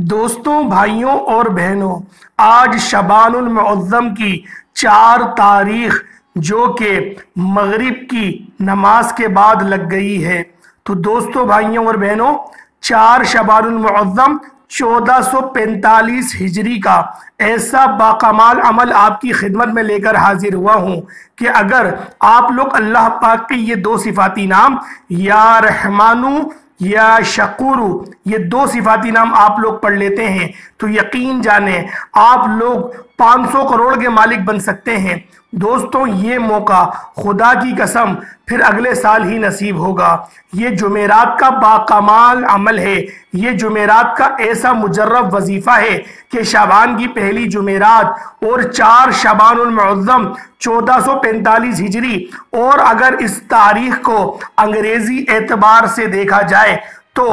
दोस्तों, भाइयों और बहनों, आज शबानुल मुअज़्ज़म की 4 तारीख जो कि मगरिब की नमाज के बाद लग गई है। तो दोस्तों, भाइयों और बहनों, 4 शबानुल मुअज़्ज़म 1445 हिजरी का ऐसा बाकमाल अमल आपकी खिदमत में लेकर हाजिर हुआ हूँ कि अगर आप लोग अल्लाह पाक के ये 2 सिफाती नाम या रहमानु या शकूरू, ये 2 सिफाती नाम आप लोग पढ़ लेते हैं तो यकीन जाने आप लोग 500 करोड़ के मालिक बन सकते हैं। दोस्तों, ये मौका खुदा की कसम फिर अगले साल ही नसीब होगा। ये जुमेरात का बाकमाल अमल है। ये जुमेरात का ऐसा मुजर्रब वजीफ़ा है कि शाबान की पहली जुमेरात और 4 शबानुल मुअज़्ज़म 1445 हिजरी, और अगर इस तारीख को अंग्रेजी एतबार से देखा जाए तो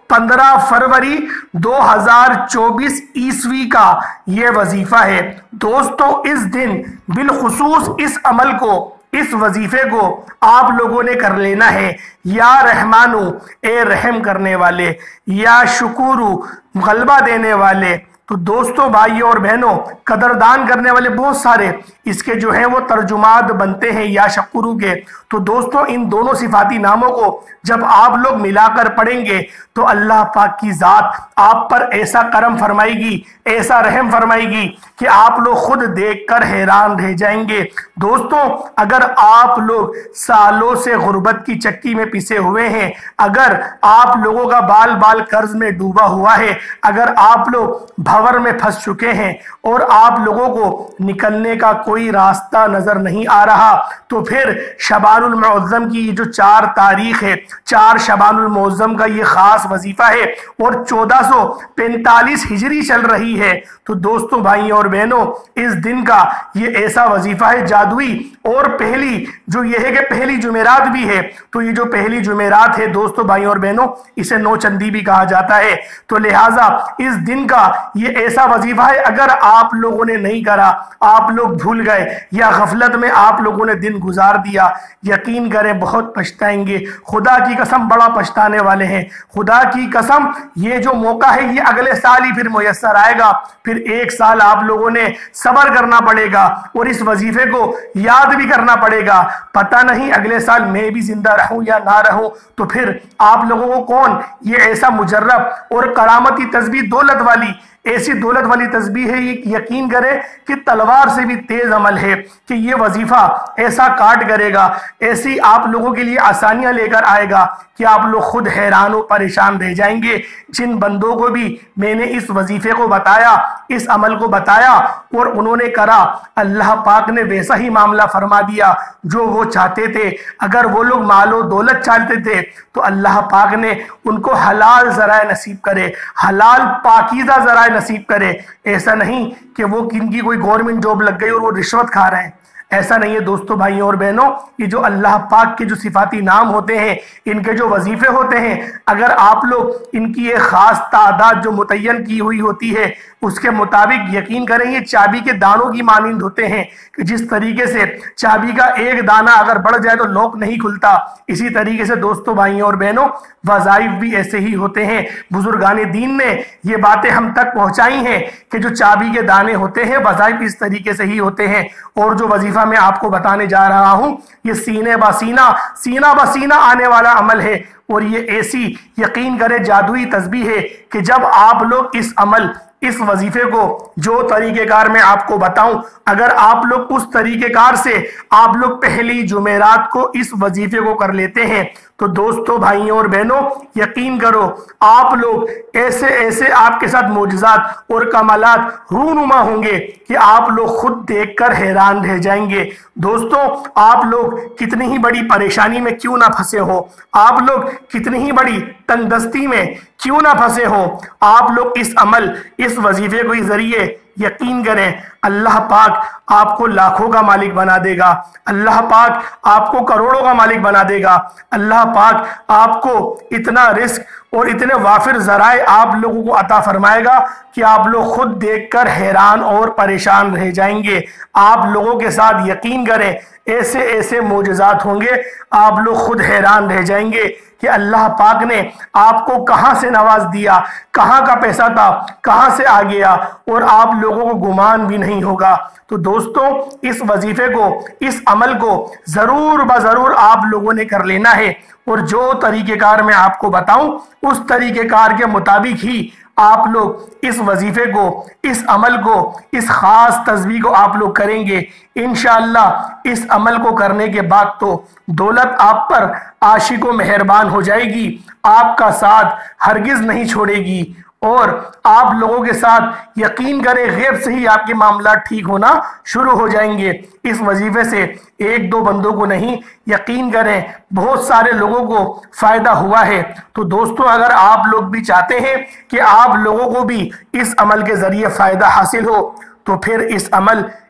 15 फरवरी 2024 ईस्वी का ये वजीफा है। दोस्तों, इस दिन बिलखुसूस इस अमल को, इस वजीफे को आप लोगों ने कर लेना है। या रहमानु, ए रहम करने वाले, या शुकुरु, गलबा देने वाले। तो दोस्तों, भाइयों और बहनों, कदरदान करने वाले बहुत सारे इसके जो है वो तर्जुमात बनते हैं या शकुरू के। तो दोस्तों, इन दोनों सिफाती नामों को जब आप लोग मिलाकर पढ़ेंगे तो अल्लाह पाक की जात आप पर ऐसा करम फरमाएगी, ऐसा रहम फरमाएगी कि आप लोग खुद देखकर हैरान रह जाएंगे। दोस्तों, अगर आप लोग सालों से गुर्बत की चक्की में पिसे हुए हैं, अगर आप लोगों का बाल बाल कर्ज में डूबा हुआ है, अगर आप लोग भंवर में फंस चुके हैं और आप लोगों को निकलने का कोई रास्ता नजर नहीं आ रहा, तो फिर शबानुल मुअज़्ज़म की जो 4 तारीख है, 4 शबानुल मुअज़्ज़म का ये खास वजीफा है और 1445 हिजरी चल रही है। तो दोस्तों, भाइयों और बहनों, इस दिन का ये ऐसा वजीफा है जादुई। और पहली जो ये है कि पहली जुमेरात भी है, तो ये जो पहली जुमेरात है दोस्तों, भाइयों और बहनों, इसे नौचंदी भी कहा जाता है। तो लिहाजा इस दिन का ये ऐसा वजीफा है, अगर आप लोगों ने नहीं करा, आप लोग भूल गए या गफलत में आप लोगों ने दिन गुजार दिया, यकीन करें बहुत पछताएंगे। खुदा की कसम बड़ा पछताने वाले हैं। खुदा की कसम, ये जो मौका है ये अगले साल ही फिर मुयस्सर आएगा। फिर 1 साल आप लोगों ने सब्र करना पड़ेगा और इस वजीफे को याद भी करना पड़ेगा। पता नहीं अगले साल मैं भी जिंदा रहूं या ना रहूं, तो फिर आप लोगों को कौन ये ऐसा मुजर्रब और करामती तस्बीह दौलत वाली, ऐसी दौलत वाली तस्बीह है, ये यकीन करें कि तलवार से भी तेज अमल है कि ये वजीफा ऐसा काट करेगा, ऐसी आप लोगों के लिए आसानियां लेकर आएगा कि आप लोग खुद हैरान और परेशान रह जाएंगे। जिन बंदों को भी मैंने इस वजीफे को बताया, इस अमल को बताया और उन्होंने करा, अल्लाह पाक ने वैसा ही मामला फरमा दिया जो वो चाहते थे। अगर वो लोग मालो दौलत चाहते थे तो अल्लाह पाक ने उनको हलाल ज़राए नसीब करे, हलाल पाकीज़ा ज़राए नसीब करे। ऐसा नहीं कि वो किनकी कोई गवर्नमेंट जॉब लग गई और वो रिश्वत खा रहे हैं, ऐसा नहीं है। दोस्तों, भाइयों और बहनों, ये जो अल्लाह पाक के जो सिफाती नाम होते हैं, इनके जो वजीफे होते हैं, अगर आप लोग इनकी एक खास तादाद जो मुतय्यन की हुई होती है उसके मुताबिक, यकीन करें ये चाबी के दानों की मानिंद होते हैं कि जिस तरीके से चाबी का एक दाना अगर बढ़ जाए तो लॉक नहीं खुलता, इसी तरीके से दोस्तों, भाइयों और बहनों, वज़ाइफ भी ऐसे ही होते हैं। बुजुर्गाने दीन ने ये बातें हम तक पहुंचाई हैं कि जो चाबी के दाने होते हैं, वज़ाइफ इस तरीके से ही होते हैं। और जो वजीफा मैं आपको बताने जा रहा हूं, ये सीने बसीना, सीना बसीना आने वाला अमल है। और ये ऐसी, यकीन करें, जादुई तस्बीह है कि जब आप लोग इस अमल, इस वजीफे को जो तरीकेकार मैं आपको बताऊं, अगर आप लोग उस तरीकेकार से आप लोग पहली जुमेरात को इस वजीफे को कर लेते हैं तो दोस्तों, भाइयों और बहनों, यकीन करो आप लोग ऐसे ऐसे आपके साथ मोजज़ात और कमालात रूनुमा होंगे कि आप लोग खुद देखकर हैरान रह जाएंगे। दोस्तों, आप लोग कितनी ही बड़ी परेशानी में क्यों ना फंसे हो, आप लोग कितनी ही बड़ी तंगदस्ती में क्यों ना फंसे हो, आप लोग इस अमल, इस वजीफे के जरिए यकीन करें अल्लाह पाक आपको लाखों का मालिक बना देगा, अल्लाह पाक आपको करोड़ों का मालिक बना देगा, अल्लाह पाक आपको इतना रिस्क और इतने वाफिर ज़राए आप लोगों को अता फरमाएगा कि आप लोग खुद देखकर हैरान और परेशान रह जाएंगे। आप लोगों के साथ यकीन करें ऐसे ऐसे मोजज़ात होंगे, आप लोग खुद हैरान रह जाएंगे कि अल्लाह पाक ने आपको कहां से नवाज दिया, कहां का पैसा था, कहां से आ गया, और आप लोगों को गुमान भी नहीं होगा। तो दोस्तों, इस वजीफे को, इस अमल को ज़रूर ब ज़रूर आप लोगों ने कर लेना है, और जो तरीक़ेकार मैं आपको बताऊं उस तरीक़ेकार के मुताबिक ही आप लोग इस वजीफे को, इस अमल को, इस ख़ास तस्बीह को आप लोग करेंगे। इंशाअल्लाह इस अमल को करने के बाद तो दौलत आप पर आशिको मेहरबान हो जाएगी, आपका साथ हरगिज़ नहीं छोड़ेगी, और आप लोगों के साथ यकीन करें गैब से ही आपके मामला ठीक होना शुरू हो जाएंगे। इस वजीफे से एक दो बंदों को नहीं, यकीन करें बहुत सारे लोगों को फ़ायदा हुआ है। तो दोस्तों, अगर आप लोग भी चाहते हैं कि आप लोगों को भी इस अमल के ज़रिए फ़ायदा हासिल हो, तो फिर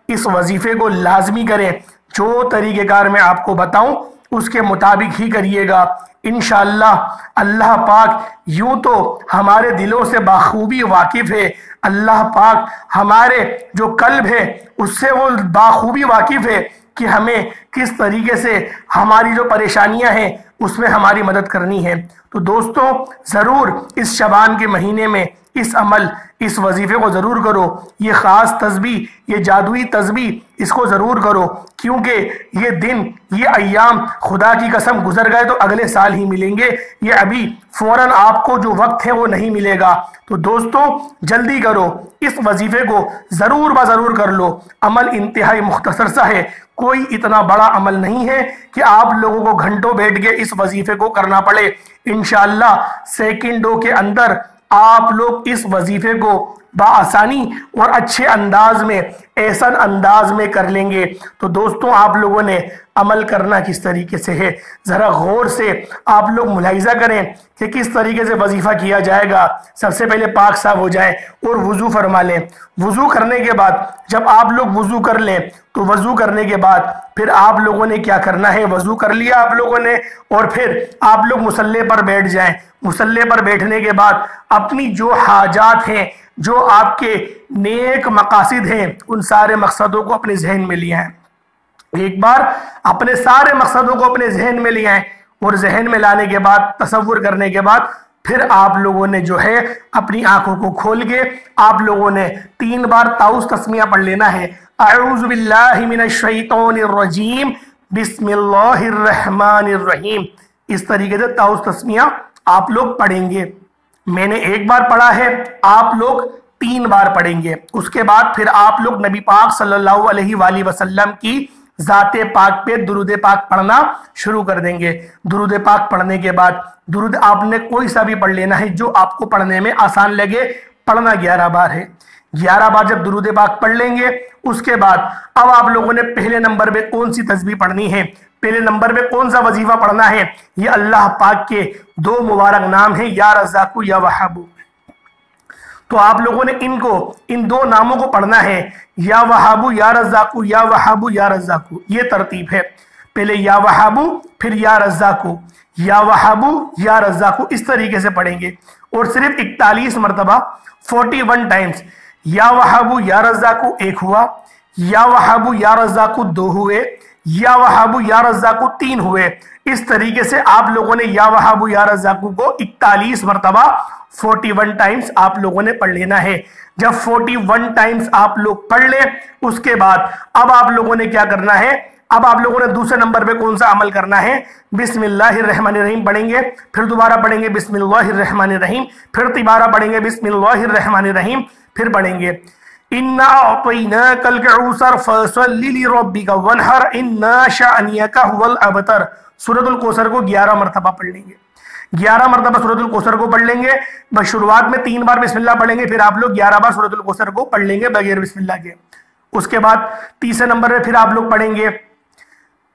इस वजीफे को लाजमी करें। जो तरीक़ेकार मैं आपको बताऊं उसके मुताबिक ही करिएगा। इंशाअल्लाह अल्लाह पाक यूं तो हमारे दिलों से बाखूबी वाकिफ़ है, अल्लाह पाक हमारे जो कल्ब है उससे वो बाखूबी वाकिफ़ है कि हमें किस तरीके से हमारी जो परेशानियां हैं उसमें हमारी मदद करनी है। तो दोस्तों, ज़रूर इस शबान के महीने में इस अमल, इस वजीफे को ज़रूर करो। ये ख़ास तस्बीह, ये जादुई तस्बीह, इसको ज़रूर करो, क्योंकि ये दिन, ये अय्याम खुदा की कसम गुजर गए तो अगले साल ही मिलेंगे। ये अभी फ़ौरन आपको जो वक्त है वो नहीं मिलेगा। तो दोस्तों, जल्दी करो, इस वजीफे को ज़रूर ब ज़रूर कर लो। अमल इंतहाई मुख्तसर सा है, कोई इतना बड़ा अमल नहीं है कि आप लोगों को घंटों बैठ के इस वजीफे को करना पड़े। इंशाअल्लाह सेकंडों के अंदर आप लोग इस वजीफे को बआसानी और अच्छे अंदाज में, एहसन अंदाज में कर लेंगे। तो दोस्तों, आप लोगों ने अमल करना किस तरीके से है, ज़रा गौर से आप लोग मुलाहिज़ा करें कि किस तरीके से वजीफ़ा किया जाएगा। सबसे पहले पाक साफ हो जाए और वज़ू फरमा लें। वज़ू करने के बाद जब आप लोग वज़ू कर लें, तो वज़ू करने के बाद फिर आप लोगों ने क्या करना है, वज़ू कर लिया आप लोगों ने, और फिर आप लोग मुसल्ले पर बैठ जाएं। मुसल्ले पर बैठने के बाद अपनी जो हाजात हैं, जो आपके नेक मकासिद हैं, उन सारे मकसदों को अपने जहन में लिया है। एक बार अपने सारे मकसदों को अपने जहन में लिया है, और जहन में लाने के बाद, तसव्वुर करने के बाद, फिर आप लोगों ने जो है अपनी आंखों को खोल के आप लोगों ने 3 बार ताउस तस्मिया पढ़ लेना है। अऊज़ु बिल्लाहि मिनश शैतानिर रजीम, बिस्मिल्लाहिर रहमानिर रहीम। इस तरीके से ताउस तस्मिया आप लोग पढ़ेंगे। मैंने एक बार पढ़ा है, आप लोग 3 बार पढ़ेंगे। उसके बाद फिर आप लोग नबी पाक सल्लल्लाहु अलैहि वसल्लम की ज़ाते पाक पे दुरूद पाक पढ़ना शुरू कर देंगे। दुरूद पाक पढ़ने के बाद दुरूद आपने कोई सा भी पढ़ लेना है जो आपको पढ़ने में आसान लगे। पढ़ना 11 बार है। 11 बार जब दुरूद पाक पढ़ लेंगे, उसके बाद अब आप लोगों ने पहले नंबर पे कौन सी तस्बीह पढ़नी है, पहले नंबर पे कौन सा वजीफा पढ़ना है, ये अल्लाह पाक के 2 मुबारक नाम है, या रज़्ज़ाक़ु या वहाबू। तो आप लोगों ने इन 2 नामों को पढ़ना है, या वहाबू या रज़्ज़ाक़ु, या वहाबू या रज़्ज़ाक़ु। ये तरतीब है, पहले या वहाबू फिर या रज़्ज़ाक़ु, या वहाबू या रज़्ज़ाक़ु, इस तरीके से पढ़ेंगे। और सिर्फ 41 मरतबा 41 टाइम्स या वहाबू या रज़्ज़ाक़ु 1 हुआ, या वहाबू या रज़्ज़ाक़ु 2 हुए, या वहाबू या रज़्ज़ाक़ु 3 हुए। इस तरीके से आप लोगों ने या वहाबू या रज़्ज़ाक़ु को 41 मरतबा 41 टाइम्स आप लोगों ने पढ़ लेना है। जब 41 टाइम्स आप लोग पढ़ ले, उसके बाद अब आप लोगों ने क्या करना है, अब आप लोगों ने दूसरे नंबर पे कौन सा अमल करना है, बिस्मिल्लाहिर्रहमानिर्रहीम पढ़ेंगे, फिर दोबारा पढ़ेंगे बिस्मिल्लाहिर्रहमानिर्रहीम, फिर तिबारा पढ़ेंगे बिस्मिल्लाहिर्रहमानिर्रहीम, फिर पढ़ेंगे इन्ना अतैनाकल कौसर फसल्लि लिरब्बिका वनहर इन्ना शानियका हुवल अबतर। सूरतुल कौसर को 11 मरतबा पढ़ लेंगे। 11 मरतबा सूरतुल कौसर को पढ़ लेंगे। बस शुरुआत में 3 बार बिस्मिल्लाह पढ़ेंगे, फिर आप लोग 11 बार सूरतुल कौसर को पढ़ लेंगे बगैर बिस्मिल्लाह के। उसके बाद तीसरे नंबर पे फिर आप लोग पढ़ेंगे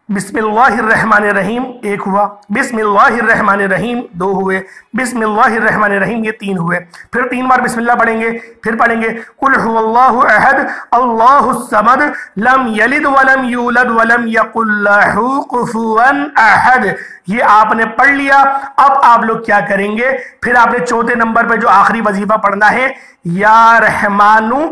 बिस्मिल्लाहिर्रहमानिर्रहीम एक हुआ, बिस्मिल्लाहिर्रहमानिर्रहीम दो हुए, बिस्मिल्लाहिर्रहमानिर्रहीम ये तीन हुए। फिर 3 बार बिस्मिल्लाह पढ़ेंगे, फिर पढ़ेंगे कुल हुवल्लाहु अहद अल्लाहुस समद लम यलिद वलम यूलद वलम यकुल लहू कुफुवन अहद। ये आपने पढ़ लिया। अब आप लोग क्या करेंगे, फिर आपने चौथे नंबर पे जो आखिरी वजीफा पढ़ना है, या रहमानु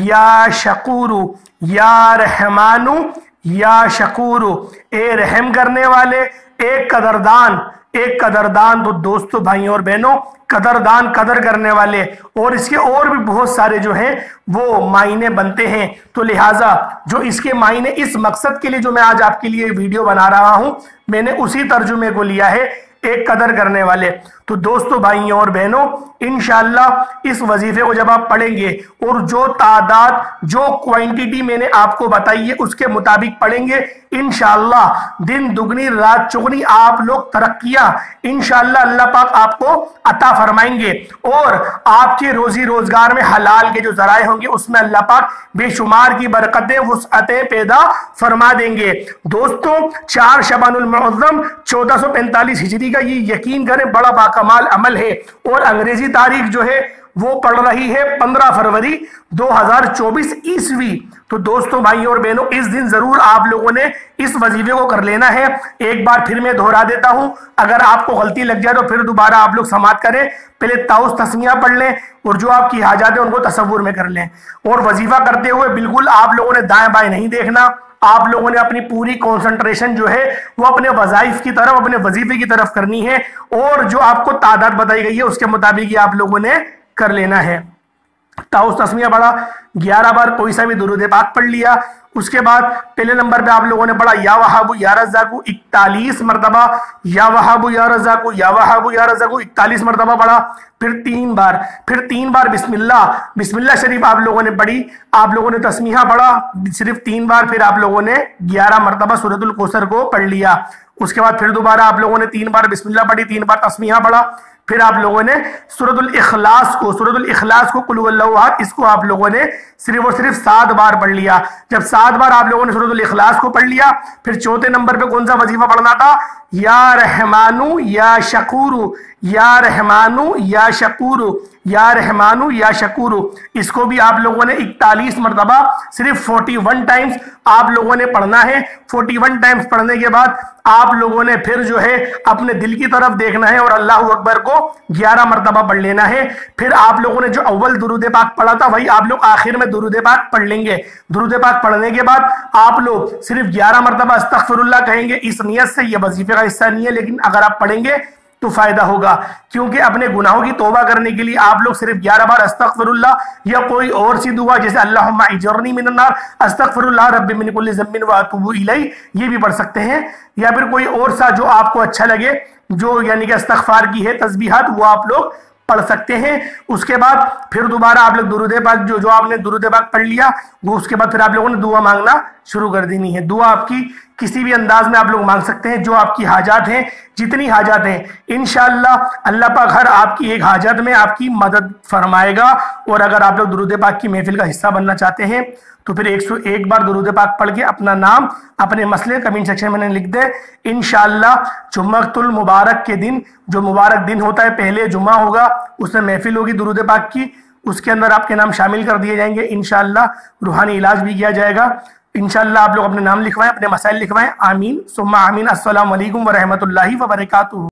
या शकूरु, या रहमानु या शकूरु, ए रहम करने वाले, एक कदरदान, एक कदरदान। तो दोस्तों भाइयों और बहनों, कदरदान कदर करने वाले, और इसके और भी बहुत सारे जो हैं वो मायने बनते हैं। तो लिहाजा जो इसके मायने, इस मकसद के लिए जो मैं आज आपके लिए वीडियो बना रहा हूं, मैंने उसी तर्जुमे को लिया है, एक कदर करने वाले। तो दोस्तों भाइयों और बहनों, इंशाअल्लाह इस वजीफे को जब आप पढ़ेंगे और जो तादाद, जो क्वांटिटी मैंने आपको बताई है उसके मुताबिक पढ़ेंगे, इंशाअल्लाह दिन दुगनी रात चौगनी आप लोग तरक्कियां इंशाअल्लाह अल्लाह पाक आपको अता फरमाएंगे, और आपके रोजी रोजगार में हलाल के जो जराए होंगे उसमें अल्लाह पाक बेशुमार की बरकतें, वुसअतें पैदा फरमा देंगे। दोस्तों 4 शबानुल मुअज्जम 1445 हिजरी का ये यकीन करें बड़ा बाकमाल अमल है, और अंग्रेजी तारीख जो है वो पड़ रही है 15 फरवरी 2024 ईस्वी। तो दोस्तों भाइयों और बहनों, इस दिन जरूर आप लोगों ने इस वजीफे को कर लेना है। एक बार फिर मैं दोहरा देता हूं, अगर आपको गलती लग जाए तो फिर दोबारा आप लोग समात करें। पहले ताउस तस्मिया पढ़ लें और जो आपकी हाजात है उनको तसव्वुर में कर लें, और वजीफा करते हुए बिल्कुल आप लोगों ने दाएं बाएं नहीं देखना। आप लोगों ने अपनी पूरी कंसंट्रेशन जो है वो अपने वज़ाइफ की तरफ, अपने वजीफे की तरफ करनी है, और जो आपको तादाद बताई गई है उसके मुताबिक ही आप लोगों ने कर लेना है। ताउस तस्मिया पढ़ा 11 बार, कोई सा भी दुरूद पाक पढ़ लिया। उसके बाद पहले नंबर पे आप लोगों ने पढ़ा या वहाबु या रज़्ज़ाक़ु 41 मरतबा, या वहाबु या रज़्ज़ाक़ु, या वहाबु या रज़्ज़ाक़ु 41 मरतबा पढ़ा। फिर 3 बार बिस्मिल्लाह शरीफ आप लोगों ने पढ़ी, आप लोगों ने तस्मीहा पढ़ा सिर्फ 3 बार। फिर आप लोगों ने 11 मरतबा सूरतुल कौसर को पढ़ लिया। उसके बाद फिर दोबारा आप लोगों ने 3 बार बिस्मिल्लाह पढ़ी, 3 बार तस्मीहा पढ़ा। फिर आप लोगों ने सूरतुल इखलास को कुल हुवल्लाहु अहद, इसको आप लोगों ने सिर्फ और सिर्फ 7 बार पढ़ लिया। जब 7 बार आप लोगों ने सूरतुल इखलास को पढ़ लिया, फिर चौथे नंबर पे कौन सा वजीफा पढ़ना था, या रहमानु या शकूरु, या रहमानु या शकूरु, या रहमानु या शकूरु। इसको भी आप लोगों ने 41 मरतबा सिर्फ 41 टाइम्स आप लोगों ने पढ़ना है। 41 टाइम्स पढ़ने के बाद आप लोगों ने फिर जो है अपने दिल की तरफ देखना है और अल्लाहु अकबर को 11 मरतबा पढ़ लेना है। फिर आप लोगों ने जो अव्वल दुरूद पाक पढ़ा था वही आप लोग आखिर में दुरूद पाक पढ़ लेंगे। दुरूद पाक पढ़ने के बाद आप लोग सिर्फ 11 मरतबा अस्तगफिरुल्लाह कहेंगे। इस नियत से यह वजीफे का हिस्सा नहीं है, लेकिन अगर आप पढ़ेंगे तो फायदा होगा, क्योंकि अपने गुनाहों की तौबा करने के लिए आप लोग सिर्फ 11 बार अस्तगफिरुल्लाह या कोई और सी दुआ जैसे अल्लाहुम्मा इजरनी मिनन नार, अस्तगफिरुल्लाह रब्बी मिन कुल्लि ज़म्बिन व अतूबु इलैह, ये भी पढ़ सकते हैं, या फिर कोई और सा जो आपको अच्छा लगे, जो यानी कि इस्तिग़फ़ार की है तस्बीहात, वो आप लोग पढ़ सकते हैं। उसके बाद फिर दोबारा आप लोग दुरूद पाक जो आपने दुरूद पाक पढ़ लिया, वो उसके बाद फिर आप लोगों ने दुआ मांगना शुरू कर देनी है। दुआ आपकी किसी भी अंदाज में आप लोग मांग सकते हैं, जो आपकी हाजात हैं, जितनी हाजात हैं, इंशाअल्लाह अल्लाह पाक हर आपकी एक हाजत में आपकी मदद फरमाएगा। और अगर आप लोग दुरूद पाक की महफिल का हिस्सा बनना चाहते हैं तो फिर 101 बार दुरूद पाक पढ़ के अपना नाम, अपने मसले कमेंट सेक्शन में लिख दे। इंशाअल्लाह जुम्मतुल मुबारक के दिन, जो मुबारक दिन होता है, पहले जुम्मा होगा, उसमें महफिल होगी दुरूद पाक की, उसके अंदर आपके नाम शामिल कर दिए जाएंगे। इंशाअल्लाह रूहानी इलाज भी किया जाएगा। इंशाअल्लाह आप लोग अपने नाम लिखवाएं, अपने मसाइल लिखवाएं। आमीन सुम्मा आमीन। अस्सलामु अलैकुम व रहमतुल्लाहि व बरकातुहू।